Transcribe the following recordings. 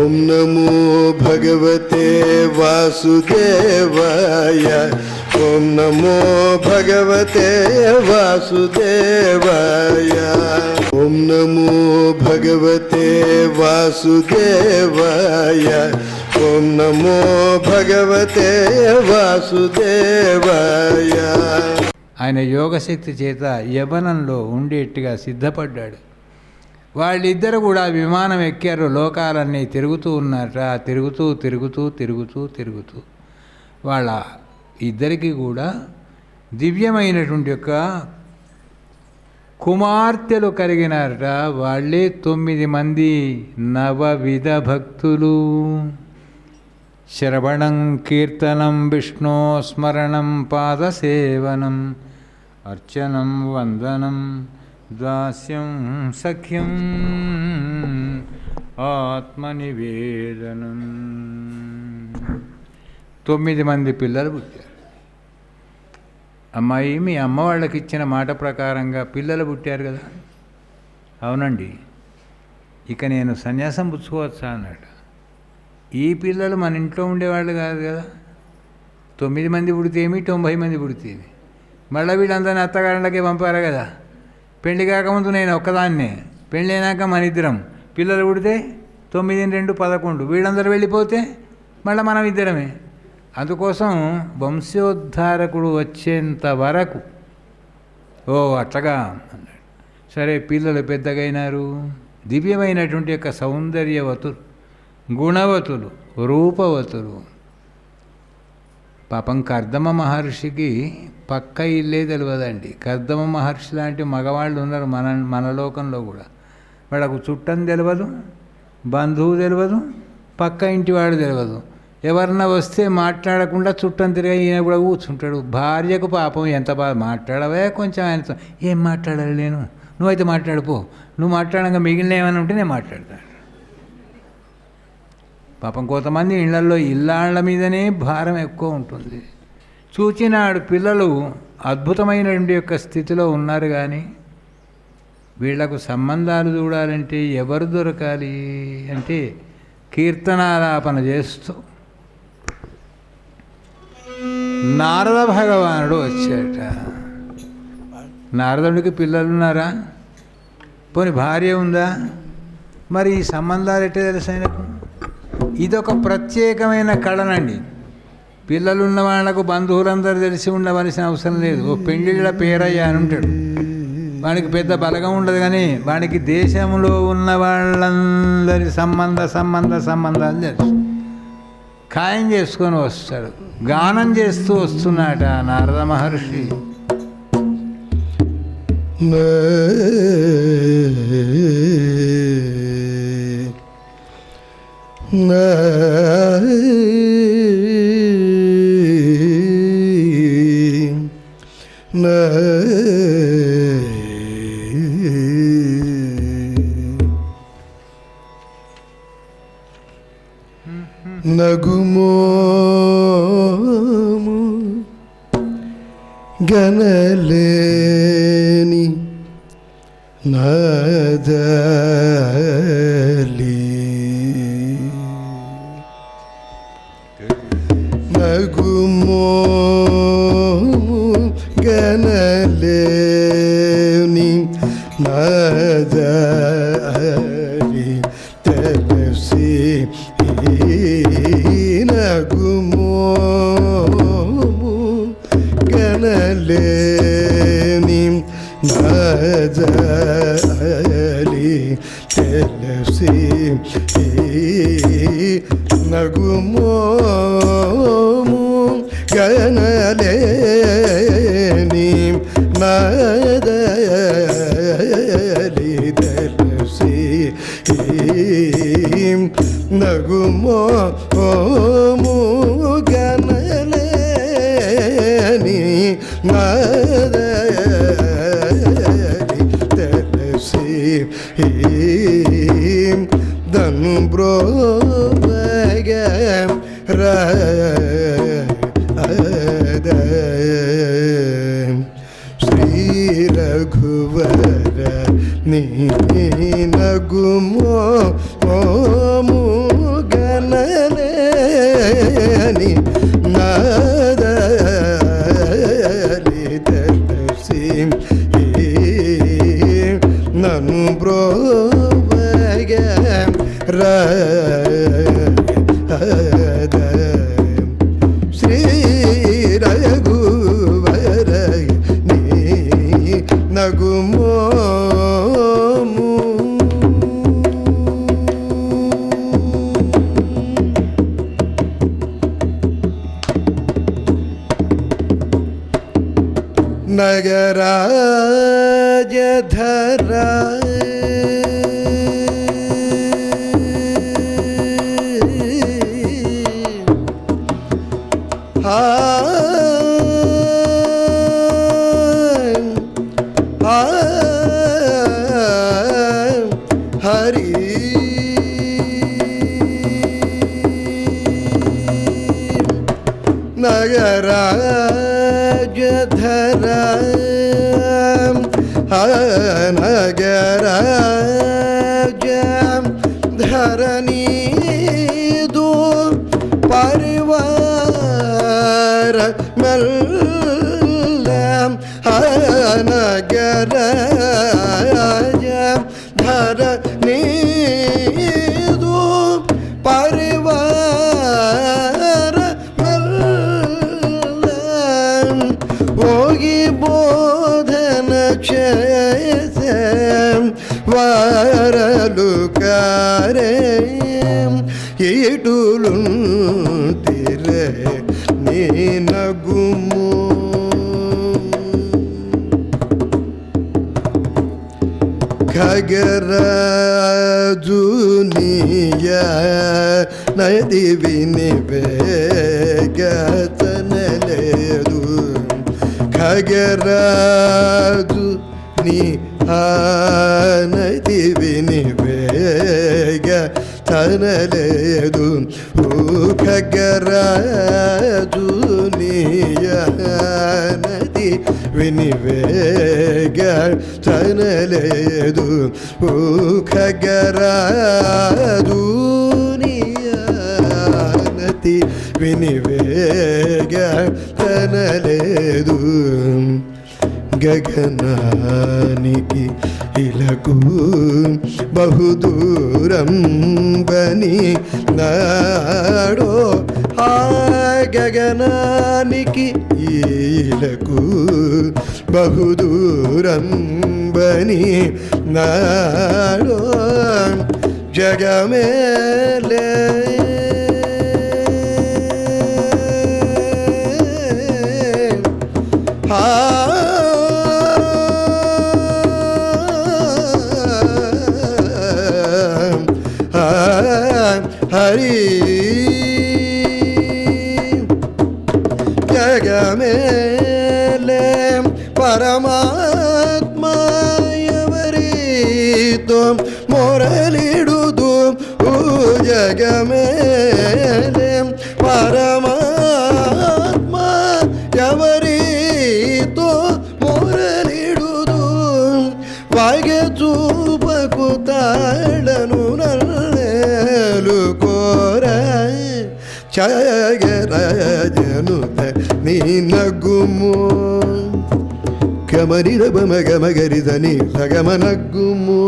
ఓం నమో భగవతే వాసుదేవాయ. ఓం నమో భగవతే వాసుదేవాయ. ఓం నమో భగవతే వాసుదేవాయ. ఓం నమో భగవతే వాసుదేవాయ. ఆయన యోగశక్తి చేత యవనంలో ఉండేట్టుగా సిద్ధపడ్డాడు. వాళ్ళిద్దరు కూడా విమానం ఎక్కారు. లోకాలన్నీ తిరుగుతూ ఉన్నారట. తిరుగుతూ తిరుగుతూ తిరుగుతూ తిరుగుతూ వాళ్ళ ఇద్దరికి కూడా దివ్యమైనటువంటి యొక్క కుమార్తెలు కలిగినారట. వాళ్ళే 9 మంది నవవిధ భక్తులు. శ్రవణం కీర్తనం విష్ణో స్మరణం పాదసేవనం అర్చనం వందనం దాస్యం సఖ్యం ఆత్మనివేదనం. 9 మంది పిల్లలు పుట్టారు. అమ్మాయి మీ అమ్మ వాళ్ళకి ఇచ్చిన మాట ప్రకారంగా పిల్లలు పుట్టారు కదా. అవునండి, ఇక నేను సన్యాసం పుచ్చుకోవచ్చా అన్నాడు. ఈ పిల్లలు మన ఇంట్లో ఉండేవాళ్ళు కాదు కదా. 9 మంది పుడితేమి 90 మంది పుడితేమి. మళ్ళీ వీళ్ళందరినీ అత్తగారులకే పంపారు కదా. పెళ్లి కాకముందు నేను ఒక్కదాన్నే, పెళ్ళి అయినాక మన ఇద్దరం. పిల్లలు పుడితే 9 2 11. వీళ్ళందరూ వెళ్ళిపోతే మళ్ళీ మనం ఇద్దరమే. అందుకోసం వంశోద్ధారకుడు వచ్చేంత వరకు అట్లాగా అన్నాడు. సరే, పిల్లలు పెద్దగైనారు. దివ్యమైనటువంటి యొక్క సౌందర్యవతులు, గుణవతులు, రూపవతులు. పాపం కర్దమ మహర్షికి పక్క ఇల్లే తెలియదండి. కర్దమ మహర్షి లాంటి మగవాళ్ళు ఉన్నారు మన లోకంలో కూడా. వాళ్ళకు చుట్టం తెలియదు, బంధువు తెలియదు, పక్క ఇంటి వాడు తెలియదు. ఎవరన్నా వస్తే మాట్లాడకుండా చుట్టం తిరిగి ఈయన కూడా కూర్చుంటాడు. భార్యకు పాపం ఎంత బాగా మాట్లాడవే కొంచెం ఆయనతో. ఏం మాట్లాడాలి నేను, నువ్వైతే మాట్లాడిపో, నువ్వు మాట్లాడగా మిగిలిన ఏమైనా ఉంటే నేను మాట్లాడతాను. పాపం కొంతమంది ఇళ్లలో ఇళ్ళ మీదనే భారం ఎక్కువ ఉంటుంది. చూచినాడు పిల్లలు అద్భుతమైనటువంటి యొక్క స్థితిలో ఉన్నారు. కానీ వీళ్లకు సంబంధాలు చూడాలంటే ఎవరు దొరకాలి అంటే కీర్తనాలాపన చేస్తూ నారద భగవానుడు వచ్చాట. నారదుడికి పిల్లలున్నారా? పోనీ భార్య ఉందా? మరి ఈ సంబంధాలు ఎట్లా తెలుసు ఆయనకు? ఇదొక ప్రత్యేకమైన కళనండి. పిల్లలున్న వాళ్లకు బంధువులందరూ తెలిసి ఉండవలసిన అవసరం లేదు. ఓ పెళ్ళిళ్ళ పేరయ్య అని ఉంటాడు, వాడికి పెద్ద బలగం ఉండదు. కానీ వాడికి దేశంలో ఉన్న వాళ్ళందరి సంబంధాలు తెలుసు. ఖాయం చేసుకొని వస్తాడు. గానం చేస్తూ వస్తున్నాట నారద మహర్షి. నగుమోము గనలేని నాదలి నగుమోము గనలేని నాదలి తెలిసి నగుమోము గనలేని నాదలి తెలిసి నగుమోము గనలేని నాదలి తెలిసి నగుమోము గనలేని నాదలి తెలిసి ధను బ్రోగం శ్రీ రఘువర నీ నగుమోము శ్రీ రఘువర నీ నగుమోము నగరాజధరా హరి నగరాజధరా నగరాజ ధరణీదు పరివార మల్ల నగరాజ ధరణీదు పరివార మల్ల ఓగి బోధన క్షయ వారలు కారే ఇటులుంటిరే నీ నగుము ఖగరాజునియ నది వినివేగతనలేదు ఖగరాజు నీ నది వినివేగ తనలేదు ఖగరాజు నీయ నది వినివేగ తనలేదు ఖగరాజు నీయ నది వినివేగ తనలేదు గగనానికి ఇలకు బహుదూరం బని నాడో ఆ గగనానికి ఇలకు బహుదూరం బని నాడో జగమేలే హరి జగమేలే పరమాత్మ ఎవరితో మొరలిడుదు జగమేలే పరమాత్మ ఎవరితో మొరలిడుదు వాగే చూపకు తాళను నల్లేలు కోర చగరాజనుత నీ నగుము గమరిద బమ గమగరిదని సగమ నగుము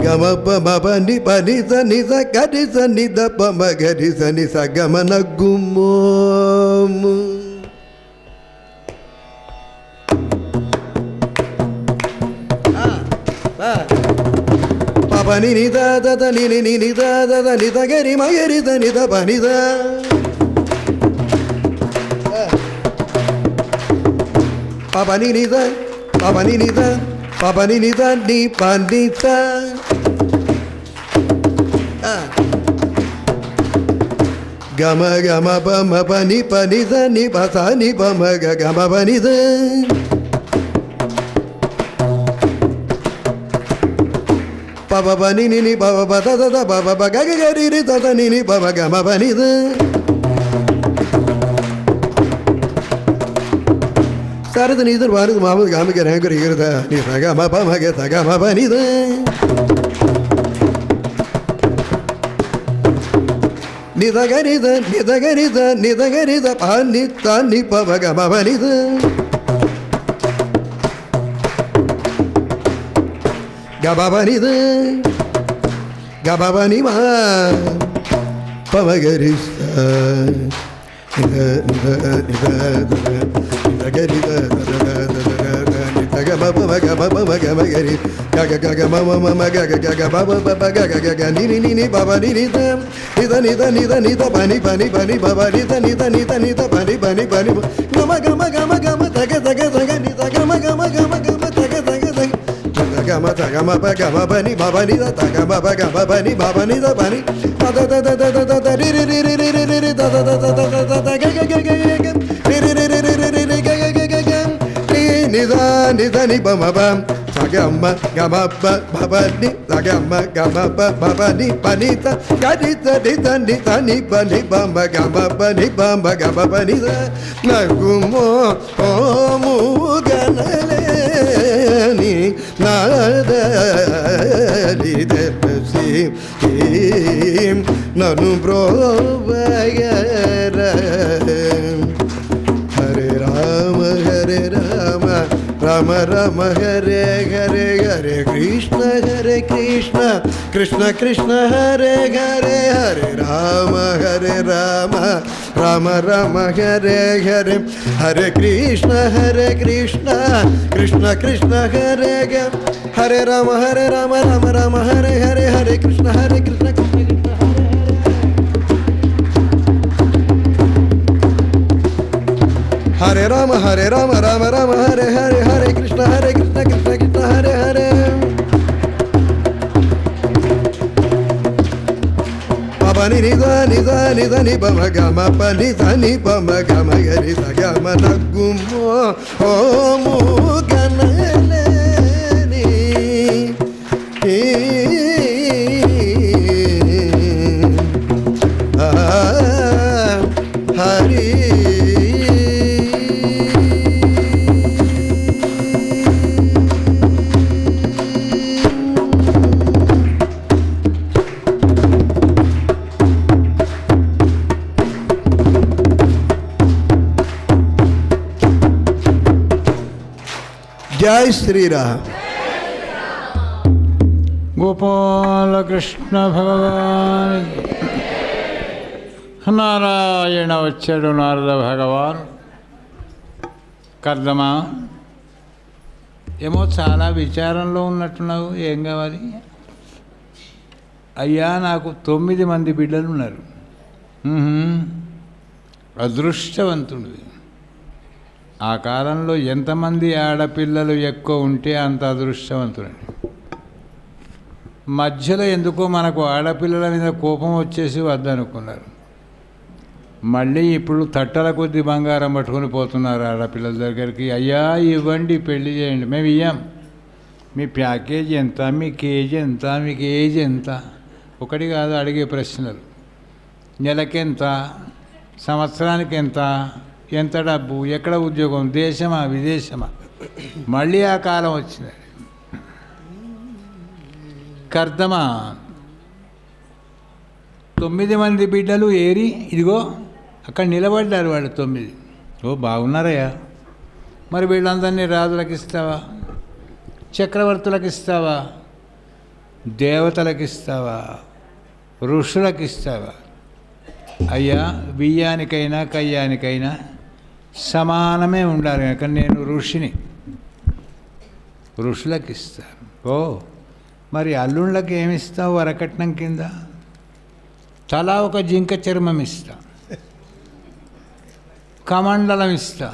గమ పమ పని పని సని సగరి సని ద పమ గరి సని సగమ నగుము పని నిద దద నిని నిని దద నిద గరి మగరి ద నిద పని ద పని నిద పని నిద పని నిద ని పని ద గమ గమ పమ పని పని ద ని పస ని పమ గమ పని ద పవ పని నిని పవ పద దద పవ పగ గరి రి దద నిని పవ గమ పని ద సరద నిదర్ వారు మామూలు గామ గర గరి గరద ని సగ మ పమ గ సగ మ పని ద నిద గరి ద నిద గరి ద నిద గరి ద పని త ని పవ గమ పని ద గబని ద గబని మా పమగరి గరి గమ పమ గమ పమ గమ గరి గగ గగ మమ మమ గగ గగ బబ బబ గగ గగ నిని నిని బబ నిని ద నిద నిద నిద నిద పని పని పని బబ నిద నిద నిద నిద పని పని పని గమ గమ గమ గమ తగ తగ తగ నిద గమ గమ గమ గమ తగ తగ తగ గమ తగమ ప గమ పని బబ నిద తగమ ప గమ పని బబ నిద పని తద తద తద తద రి రి రి రి రి రి రి తద తద తద తద గగ గగ గగ రి రి రి రి రి రి రి గగ గగ గగ నిద నిద ని బమ బం సగమ గమ ప బబ ని సగమ గమ ప బబ ని పని త గరి త ని త ని త ని బ ని బమ గమ ప ని బమ గమ ప ని ద నగుమో ఓ ము గనలే ని నాద రి ద సి నను బ్రోవయర హరే రామ హరే రామ రామ రామ హరే హరే హరే కృష్ణ కృష్ణ కృష్ణ హరే హరే హరే రామ రామ రామ రామ హరే హరే హరే కృష్ణ కృష్ణ కృష్ణ హరే హరే రామ రామ రామ హరే హరే హరే కృష్ణ కృష్ణ హరే రామ రామ రామ హరే హరే హరే కృష్ణ కృష్ణ కృష్ణ హరే హరే పని నిద నిద నిద ని బమ గమ పని ధని బమ గమ గరి సగమ నగ్గుమో ఓ ము గనలేని హరి జై శ్రీరామ్. గోపాలకృష్ణ భగవాన్. నారాయణ వచ్చాడు నారద భగవాన్. కర్దమా, ఏమో చాలా విచారంలో ఉన్నట్టున్నావు, ఏం కావాలి? అయ్యా, నాకు 9 మంది బిడ్డలు ఉన్నారు. అదృష్టవంతుడు. ఆ కాలంలో ఎంతమంది ఆడపిల్లలు ఎక్కువ ఉంటే అంత అదృష్టవంతుడండి. మధ్యలో ఎందుకో మనకు ఆడపిల్లల మీద కోపం వచ్చేసి వద్దనుకున్నారు. మళ్ళీ ఇప్పుడు తట్టల కొద్ది బంగారం పట్టుకొని పోతున్నారు ఆడపిల్లల దగ్గరికి. అయ్యా ఇవ్వండి, పెళ్లి చేయండి. మేము ఇయ్యాం. మీ ప్యాకేజ్ ఎంత, మీ కేజీ ఎంత, మీకు ఏజ్ ఎంత? ఒకటి కాదు అడిగే ప్రశ్నలు. నెలకెంత, సంవత్సరానికి ఎంత, ఎంత డబ్బు, ఎక్కడ ఉద్యోగం, దేశమా విదేశమా? మళ్ళీ ఆ కాలం వచ్చింది. కర్దమా, 9 మంది బిడ్డలు ఏరి ఇదిగో అక్కడ నిలబడ్డారు వాళ్ళు 9. ఓ బాగున్నారయ్యా. మరి వీళ్ళందరినీ రాజులకు ఇస్తావా, చక్రవర్తులకు ఇస్తావా, దేవతలకు ఇస్తావా, ఋషులకు ఇస్తావా? అయ్యా, బియ్యానికైనా కయ్యానికైనా సమానమే ఉండాలి కనుక నేను ఋషిని, ఋషులకు ఇస్తాను. ఓ మరి అల్లుళ్ళకి ఏమిస్తావు వరకట్నం కింద? తలా ఒక జింక చర్మం ఇస్తా, కమండలం ఇస్తా,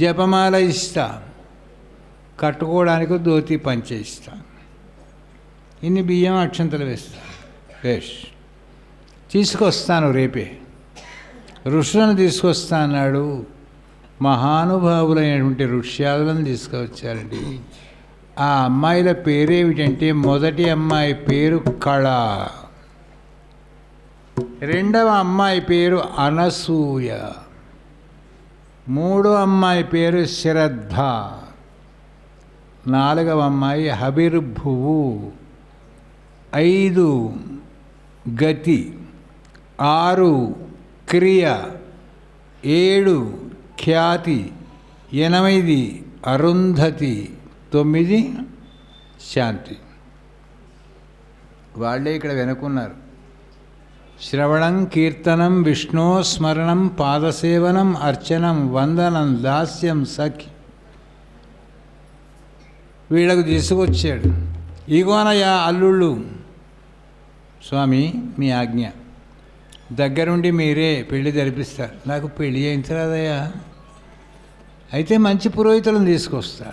జపమాల ఇస్తా, కట్టుకోవడానికి ధోతి పంచె ఇస్తా. ఇన్ని బియ్యం అక్షంతలు వేస్తా. వేష్ తీసుకొస్తాను, రేపే ఋషులను తీసుకొస్తా అన్నాడు. మహానుభావులైనటువంటి ఋష్యాదులను తీసుకొచ్చారండి. ఆ అమ్మాయిల పేరేమిటంటే, మొదటి అమ్మాయి పేరు కళ, రెండవ అమ్మాయి పేరు అనసూయ, మూడో అమ్మాయి పేరు శ్రద్ధ, నాలుగవ అమ్మాయి హబిర్భువు, 5 గతి, 6 క్రియ, 7 ఖ్యాతి, 8 అరుంధతి, 9 శాంతి. వాళ్ళే ఇక్కడ వెనుకున్నారు. శ్రవణం, కీర్తనం, విష్ణు స్మరణం, పాదసేవనం, అర్చనం, వందనం, దాస్యం, సఖి. వీళ్ళకు తీసుకొచ్చాడు. ఇగోనయ్యా అల్లుళ్ళు, స్వామి మీ ఆజ్ఞ, దగ్గరుండి మీరే పెళ్లి జరిపిస్తారు. నాకు పెళ్లి చేయించరాదయ్యా, అయితే మంచి పురోహితులను తీసుకొస్తా.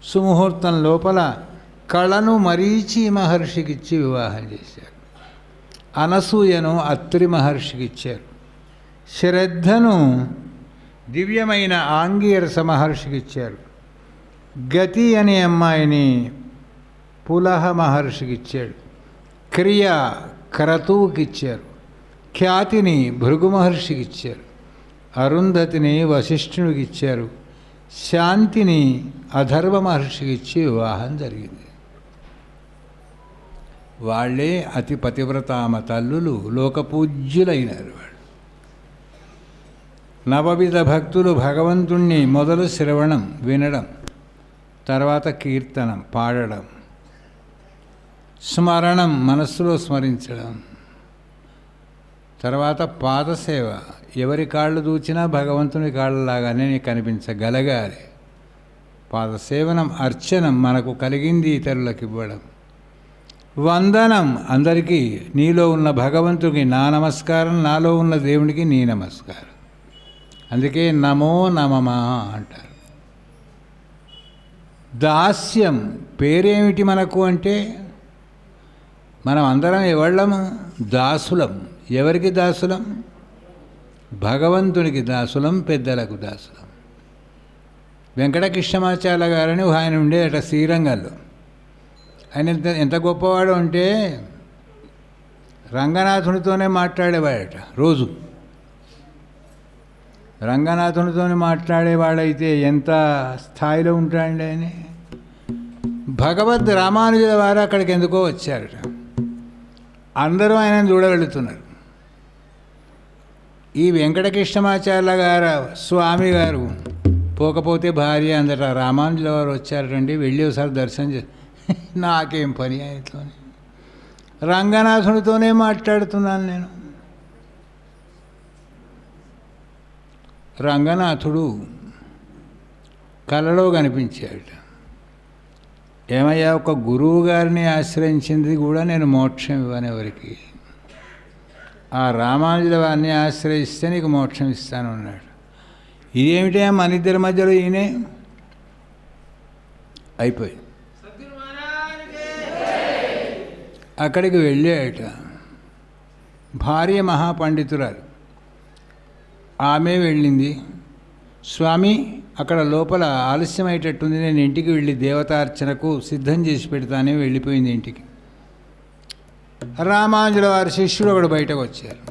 సుముహూర్తం లోపల కళను మరీచి మహర్షికిచ్చి వివాహం చేశారు. అనసూయను అత్రి మహర్షికి ఇచ్చారు. శ్రద్ధను దివ్యమైన ఆంగీరస మహర్షికి ఇచ్చారు. గతి అనే అమ్మాయిని పులహ మహర్షికి ఇచ్చాడు. క్రియ క్రతువుకి ఇచ్చారు. ఖ్యాతిని భృగు మహర్షికి ఇచ్చారు. అరుంధతిని వశిష్ఠునికి ఇచ్చారు. శాంతిని అధర్వ మహర్షికి ఇచ్చి వివాహం జరిగింది. వాళ్ళే అతి పతివ్రతామ తల్లులు, లోకపూజ్యులైనారు. వాళ్ళు నవవిధ భక్తులు భగవంతుణ్ణి మొదలు శ్రవణం వినడం, తర్వాత కీర్తనం పాడడం, స్మరణం మనస్సులో స్మరించడం, తర్వాత పాదసేవ, ఎవరి కాళ్ళు దూచినా భగవంతుని కాళ్ళలాగానే నీకు కనిపించగలగాలి. పాదసేవనం, అర్చనం మనకు కలిగింది ఇతరులకు ఇవ్వడం, వందనం అందరికీ నీలో ఉన్న భగవంతుడికి నా నమస్కారం, నాలో ఉన్న దేవునికి నీ నమస్కారం. అందుకే నమో నమః అంటారు. దాస్యం పేరేమిటి మనకు అంటే, మనం అందరం ఎవళ్ళము? దాసులం. ఎవరికి దాసులం? భగవంతునికి దాసులం, పెద్దలకు దాసులం. వెంకటకృష్ణమాచార్య గారని ఆయన ఉండేదట శ్రీరంగంలో. ఆయన ఎంత గొప్పవాడు అంటే రంగనాథునితోనే మాట్లాడేవాడట రోజు. రంగనాథునితోనే మాట్లాడేవాడైతే ఎంత స్థాయిలో ఉంటాడండి ఆయన. భగవద్ రామానుజుల వారు అక్కడికి ఎందుకో వచ్చారట. అందరూ ఆయనను చూడగలుగుతున్నారు. ఈ వెంకటకృష్ణమాచార్య గారు స్వామి గారు పోకపోతే భార్య అందట రామానుజుల వారు వచ్చారటండి, వెళ్ళి ఒకసారి దర్శనం చేసి నాకేం పని ఆయనతో, రంగనాథునితోనే మాట్లాడుతున్నాను నేను. రంగనాథుడు కలలో కనిపించాడు. ఏమయ్యా, ఒక గురువు గారిని ఆశ్రయించింది కూడా నేను మోక్షం ఇవ్వను ఎవరికి, ఆ రామానుజుల వారిని ఆశ్రయిస్తే నీకు మోక్షం ఇస్తాను అన్నాడు. ఇదేమిటా మన ఇద్దరి మధ్యలో ఈయనే అయిపోయింది. అక్కడికి వెళ్ళాట. భార్య మహాపండితురాలు, ఆమె వెళ్ళింది. స్వామి అక్కడ లోపల ఆలస్యమయ్యేటట్టుంది, నేను ఇంటికి వెళ్ళి దేవతార్చనకు సిద్ధం చేసి పెడతానే వెళ్ళిపోయింది ఇంటికి. రామానుజుల వారి శిష్యుడు ఒకడు బయటకు వచ్చారు.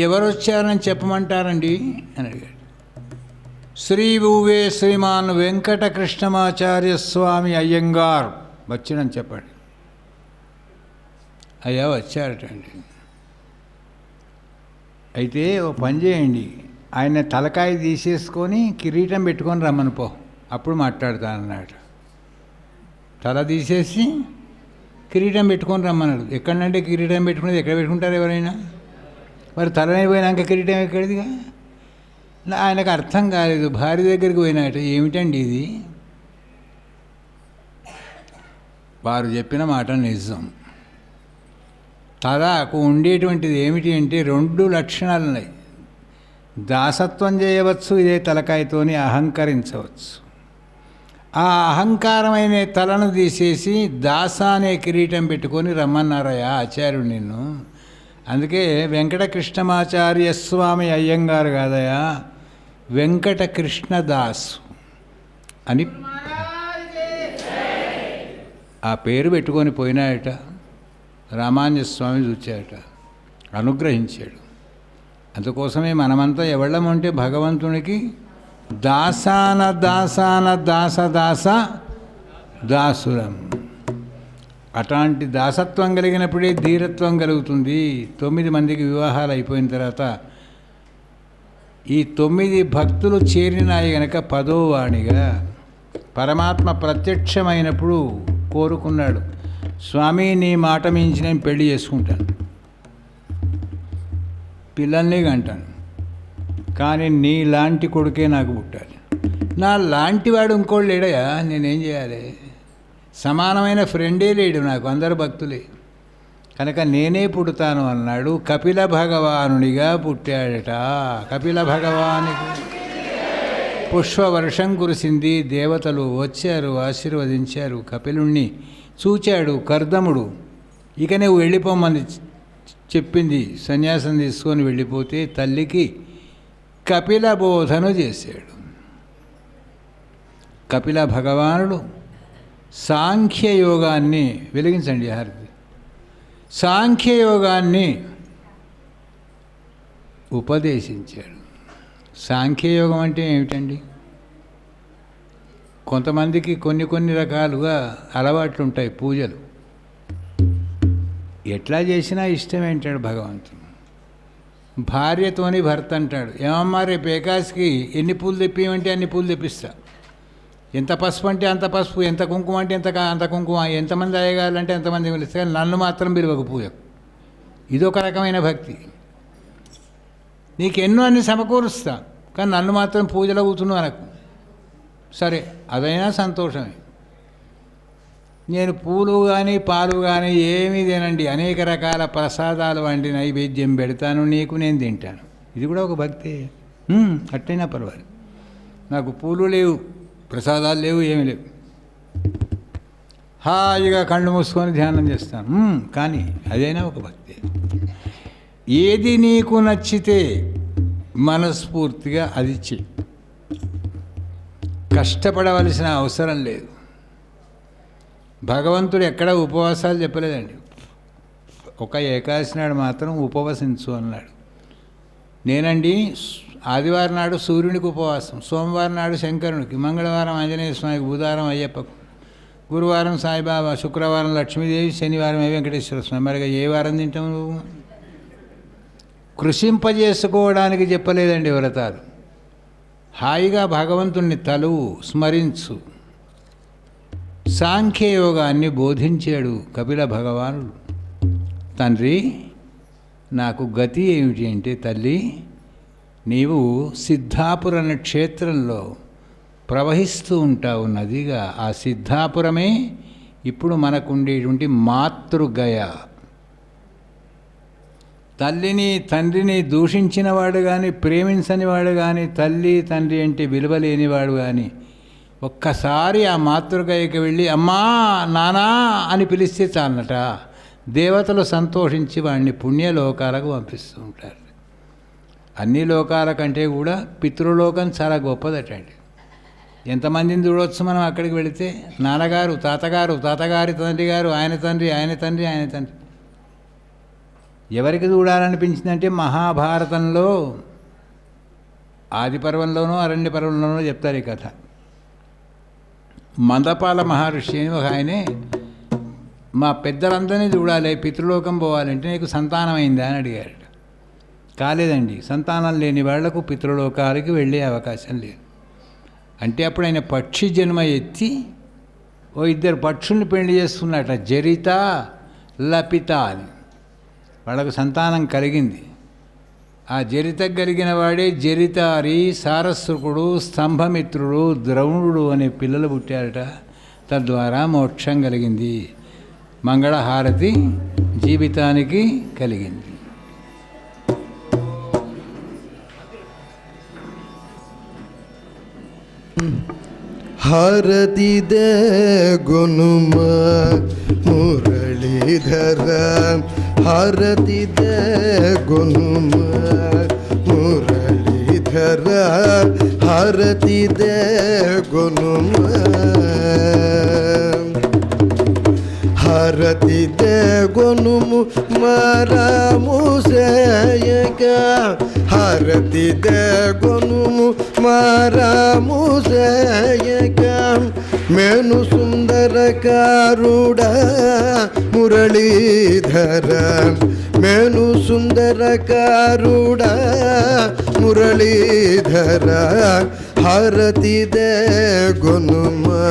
ఎవరు వచ్చారని చెప్పమంటారండి అని అడిగాడు. శ్రీ ఊవే శ్రీమాన్ వెంకటకృష్ణమాచార్య స్వామి అయ్యంగార్ వచ్చినని చెప్పండి. అయ్యా వచ్చారటండి. అయితే ఓ పని చేయండి, ఆయన తలకాయ తీసేసుకొని కిరీటం పెట్టుకొని రమ్మని పో, అప్పుడు మాట్లాడతానన్నాడు. తల తీసేసి కిరీటం పెట్టుకొని రమ్మన్నాడు. ఎక్కడంటే కిరీటం పెట్టుకునేది ఎక్కడ పెట్టుకుంటారు ఎవరైనా? మరి తలనైపోయినాక కిరీటం ఎక్కడిదిగా? ఆయనకు అర్థం కాలేదు. భార్య దగ్గరికి పోయినట్టు, ఏమిటండి ఇది? వారు చెప్పిన మాట నిజం. తలకు ఉండేటువంటిది ఏమిటి అంటే 2 లక్షణాలు ఉన్నాయి. దాసత్వం చేయవచ్చు, ఇదే తలకాయతోని అహంకరించవచ్చు. ఆ అహంకారమైన తలను తీసేసి దాస అనే కిరీటం పెట్టుకొని రమ్మన్నారయ్యా ఆచార్యుడు నిన్ను. అందుకే వెంకటకృష్ణమాచార్య స్వామి అయ్యంగారు కాదయా, వెంకటకృష్ణదాస్ అని ఆ పేరు పెట్టుకొని పోయినాయట. రామానుజ స్వామి చూచాడట, అనుగ్రహించాడు. అందుకోసమే మనమంతా ఎవళ్ళమంటే భగవంతునికి దాసాన దాసాన దాస దాస దాసులం. అట్లాంటి దాసత్వం కలిగినప్పుడే ధీరత్వం కలుగుతుంది. 9 మందికి వివాహాలు అయిపోయిన తర్వాత ఈ 9 భక్తులు చేరినాయి గనక 10వ వాణిగా పరమాత్మ ప్రత్యక్షమైనప్పుడు కోరుకున్నాడు, స్వామి నీ మాట మించి నేను పెళ్లి చేసుకుంటాను, పిల్లల్ని కంటాను, కానీ నీ లాంటి కొడుకే నాకు పుట్టాలి. నా లాంటి వాడు ఇంకోళ్ళు లేడయా, నేనేం చేయాలి? సమానమైన ఫ్రెండే లేడు నాకు, అందరు భక్తులే, కనుక నేనే పుడతాను అన్నాడు. కపిల భగవానుడిగా పుట్టాడట. కపిల భగవానికి పుష్పవర్షం కురిసింది, దేవతలు వచ్చారు, ఆశీర్వదించారు. కపిలుణ్ణి చూచాడు కర్దముడు. ఇక నువ్వు వెళ్ళిపోమని చెప్పింది. సన్యాసం తీసుకొని వెళ్ళిపోతే తల్లికి కపిల బోధను చేశాడు. కపిల భగవానుడు సాంఖ్యయోగాన్ని వెలిగించండి హారతి. సాంఖ్యయోగాన్ని ఉపదేశించాడు. సాంఖ్యయోగం అంటే ఏమిటండి? కొంతమందికి కొన్ని రకాలుగా అలవాట్లు ఉంటాయి, పూజలు ఎట్లా చేసినా ఇష్టం ఏంటాడు భగవంతుడు. భార్యతోని భర్త అంటాడు, ఏమమ్మా రేపు ఏకాశికి ఎన్ని పూలు తెప్పిమంటే అన్ని పూలు తెప్పిస్తా, ఎంత పసుపు అంటే అంత పసుపు, ఎంత కుంకుమ అంటే అంత కుంకుమ, ఎంతమంది అయ్యగాలంటే ఎంతమంది పిలుస్తా, నన్ను మాత్రం పిలువకు పూజకు. ఇదొక రకమైన భక్తి. నీకెన్నో అన్ని సమకూరుస్తా, కానీ నన్ను మాత్రం పూజలో కూర్చున్నావు అనకు. సరే, అదైనా సంతోషమే. నేను పూలు కానీ పాలు కానీ ఏమీ తినండి, అనేక రకాల ప్రసాదాలు వండి నైవేద్యం పెడతాను నీకు, నేను తింటాను. ఇది కూడా ఒక భక్తి. అట్టైనా పర్వాలేదు, నాకు పూలు లేవు, ప్రసాదాలు లేవు, ఏమీ లేవు, హాయిగా కళ్ళు మూసుకొని ధ్యానం చేస్తాను, కానీ అదైనా ఒక భక్తి. ఏది నీకు నచ్చితే మనస్ఫూర్తిగా అది చెయ్యి, కష్టపడవలసిన అవసరం లేదు. భగవంతుడు ఎక్కడ ఉపవాసాలు చెప్పలేదండి. ఒక ఏకాదశి నాడు మాత్రం ఉపవసించు అన్నాడు. నేనండి ఆదివారం నాడు సూర్యునికి ఉపవాసం, సోమవారం నాడు శంకరునికి, మంగళవారం ఆంజనేయ స్వామికి, బుధవారం అయ్యప్పకు, గురువారం సాయిబాబా, శుక్రవారం లక్ష్మీదేవి, శనివారం వెంకటేశ్వర స్వామి. మరిగా ఏ వారం తింటావు నువ్వు? కృషింపజేసుకోవడానికి చెప్పలేదండి వ్రతాలు. హాయిగా భగవంతుణ్ణి తలువు, స్మరించు. సాంఖ్యయోగాన్ని బోధించాడు కపిల భగవానుడు. తండ్రి, నాకు గతి ఏమిటి అంటే, తల్లి నీవు సిద్ధాపుర అనే క్షేత్రంలో ప్రవహిస్తూ ఉంటావు నదిగా. ఆ సిద్ధాపురమే ఇప్పుడు మనకుండేటువంటి మాతృగయ. తల్లిని తండ్రిని దూషించినవాడు కానీ, ప్రేమించని వాడు కానీ, తల్లి తండ్రి అంటే విలువలేనివాడు కానీ ఒక్కసారి ఆ మాతృగయకి వెళ్ళి అమ్మా నానా అని పిలిస్తే చాలనట, దేవతలు సంతోషించి వాడిని పుణ్యలోకాలకు పంపిస్తూ ఉంటారు. అన్ని లోకాల కంటే కూడా పితృలోకం చాలా గొప్పదటండి. ఎంతమందిని చూడవచ్చు మనం అక్కడికి వెళితే. నాన్నగారు, తాతగారు, తాతగారి తండ్రి గారు, ఆయన తండ్రి, ఆయన తండ్రి, ఆయన తండ్రి. ఎవరికి చూడాలనిపించిందంటే మహాభారతంలో ఆది పర్వంలోనో అరణ్య పర్వంలోనో చెప్తారు ఈ కథ. మందపాల మహర్షి అని ఒక ఆయనే, మా పెద్దలందరినీ చూడాలి, పితృలోకం పోవాలంటే నీకు సంతానం అయిందా అని అడిగాడు. కాలేదండి, సంతానం లేని వాళ్లకు పితృలోకాలకి వెళ్ళే అవకాశం లేదు. అంటే అప్పుడు ఆయన పక్షి జన్మ ఎత్తి ఓ ఇద్దరు పక్షుల్ని పెళ్లి చేసుకున్నట, జరిత లపిత అని. వాళ్ళకు సంతానం కలిగింది. ఆ జరిత కలిగిన వాడే జరితారి, సారస్వకుడు, స్తంభమిత్రుడు, ద్రౌణుడు అనే పిల్లలు పుట్టారట. తద్వారా మోక్షం కలిగింది, మంగళహారతి జీవితానికి కలిగింది. హారతి దే గునుమ మురళీధర, హారతి దే గునుమ మురళీధర, హారతి దే గునుమ, హారతి దే గునుము మరము సేయక, హారతి దే గునుము మరము సేయక, మేను సుందరకారుడా మురళీధర, మేను సుందరకారుడా మురళీధర, హారతి దే గునుమా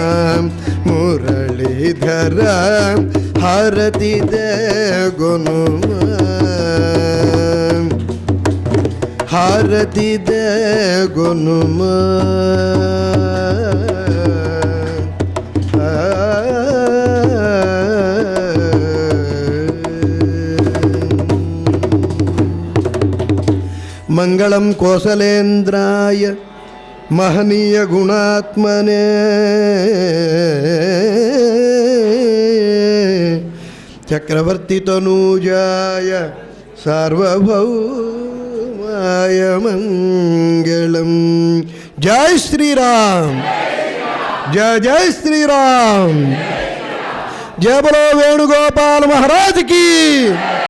మురళీధర హారతి దే గునుమా హారతి దే గునుమా మంగళం కోసలేంద్రాయ మహనీయ గుణాత్మనే చక్రవర్తి తనూజాయ సార్వభౌమాయ మంగళం. జై శ్రీరామ్, జయ జయ శ్రీరామ్, జయ బలో వేణుగోపాల్ మహారాజ్ కి.